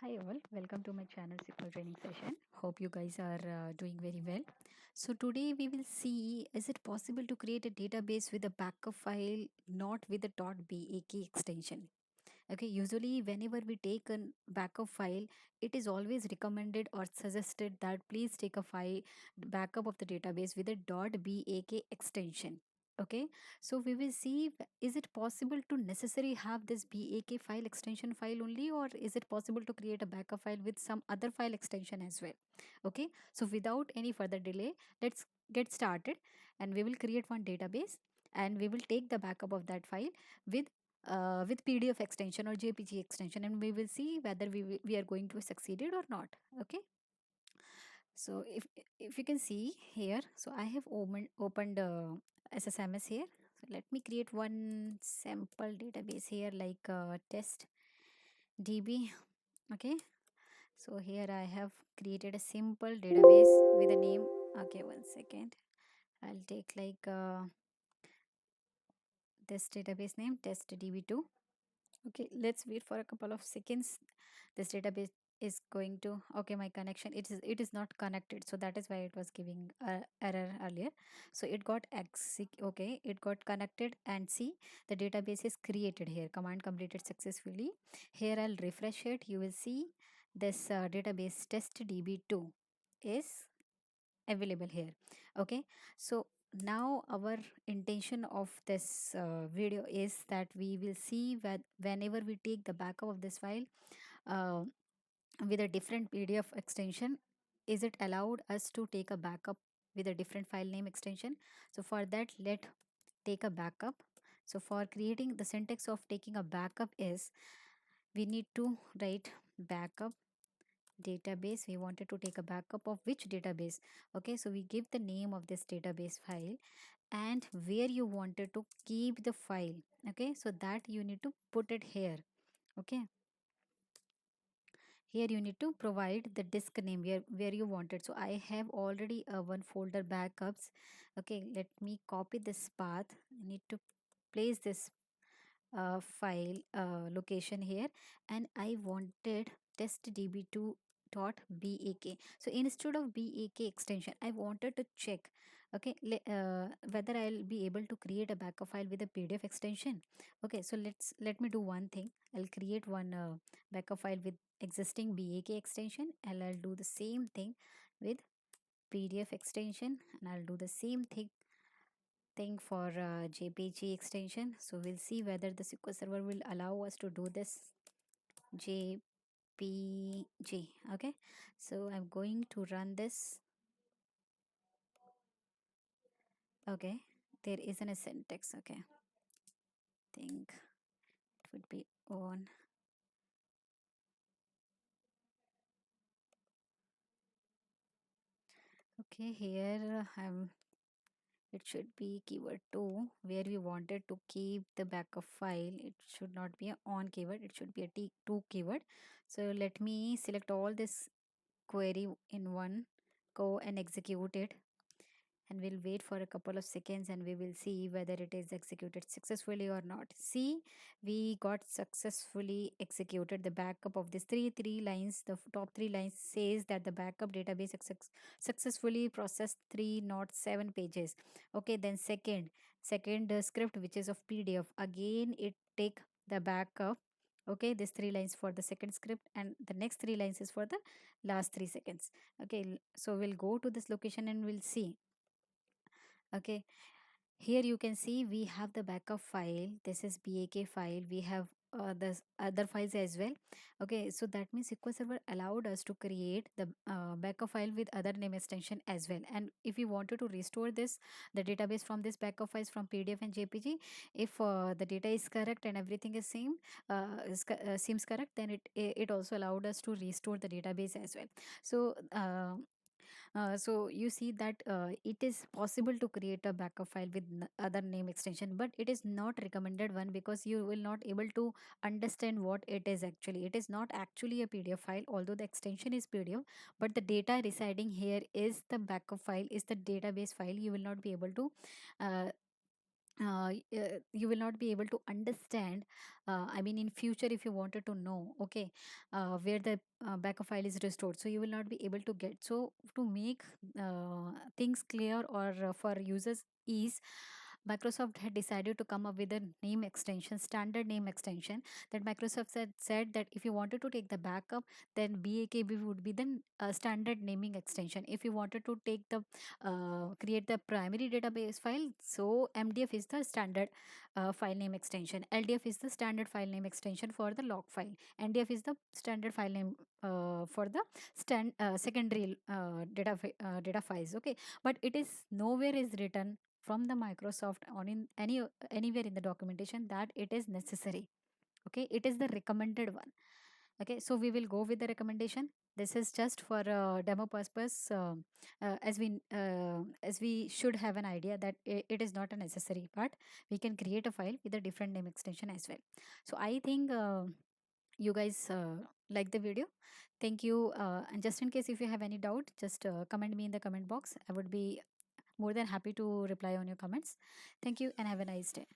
Hi all, welcome to my channel SQL training session. Hope you guys are doing very well. So today we will see, is it possible to create a database with a backup file not with a .bak extension? Okay, usually whenever we take a backup file, it is always recommended or suggested that please take a file backup of the database with a .bak extension. Okay, so we will see, is it possible to necessarily have this BAK file extension file only, or is it possible to create a backup file with some other file extension as well? Okay, so without any further delay, let's get started, and we will create one database, and we will take the backup of that file with with PDF extension or JPG extension, and we will see whether we are going to succeeded or not. Okay, so if you can see here, so I have opened SSMS here. So let me create one sample database here, like test DB. Okay, so here I have created a simple database with a name. Okay, one second, I'll take like this database name test DB2. Okay, let's wait for a couple of seconds. This database is going to, okay, my connection, it is not connected, so that is why it was giving error earlier. So it got okay, it got connected, and see, the database is created here, command completed successfully. Here I'll refresh it. You will see this database test db2 is available here. Okay, so now our intention of this video is that we will see that whenever we take the backup of this file uh, with a different PDF extension, is it allowed us to take a backup with a different file name extension? So for that, let take a backup. So for creating, the syntax of taking a backup is, we need to write backup database. We wanted to take a backup of which database? Okay, so we give the name of this database file and where you wanted to keep the file. Okay, so that you need to put it here. Okay, here you need to provide the disk name where you wanted. So I have already one folder backups. Okay, let me copy this path. I need to place this file location here, and I wanted testdb2 dot bak. So instead of bak extension, I wanted to check, okay, whether I'll be able to create a backup file with a PDF extension. Okay, so let me do one thing. I'll create one backup file with existing bak extension, and I'll do the same thing with PDF extension, and I'll do the same thing for JPG extension. So we'll see whether the SQL Server will allow us to do this JPG. Okay, so I'm going to run this. Okay, there isn't a syntax. Okay, think it would be on. Okay, here it should be keyword 2 where we wanted to keep the backup file. It should not be a on keyword, it should be a T2 keyword. So let me select all this query in one go and execute it, and we'll wait for a couple of seconds, and we will see whether it is executed successfully or not. See, we got successfully executed the backup of this three lines. The top three lines says that the backup database successfully processed 307 pages. Okay, then second script, which is of PDF, again it take the backup. Okay, this three lines for the second script, and the next three lines is for the last 3 seconds. Okay, so we'll go to this location and we'll see. Okay, here you can see we have the backup file. This is BAK file. We have the other files as well. Okay, so that means SQL Server allowed us to create the backup file with other name extension as well. And if we wanted to restore this, the database from this backup files from PDF and JPG, if the data is correct and everything is same, seems correct, then it also allowed us to restore the database as well. So you see that it is possible to create a backup file with other name extension, but it is not recommended one, because you will not able to understand what it is actually. It is not actually a PDF file, although the extension is PDF, but the data residing here is the backup file, is the database file. You will not be able to uh, you will not be able to understand. I mean, in future, if you wanted to know, okay, where the backup file is restored, so you will not be able to get. So to make things clear, or for users ease, Microsoft had decided to come up with a name extension, standard name extension, that Microsoft said that if you wanted to take the backup, then BAKB would be the standard naming extension. If you wanted to take the create the primary database file, so MDF is the standard file name extension, LDF is the standard file name extension for the log file, NDF is the standard file name for the secondary data files. Okay, but it is nowhere is written from the Microsoft on in anywhere in the documentation that it is necessary. Okay, it is the recommended one. Okay, so we will go with the recommendation. This is just for demo purpose, as we should have an idea that it is not a necessary, but we can create a file with a different name extension as well. So I think you guys like the video. Thank you, and just in case if you have any doubt, just comment me in the comment box. I would be more than happy to reply on your comments. Thank you and have a nice day.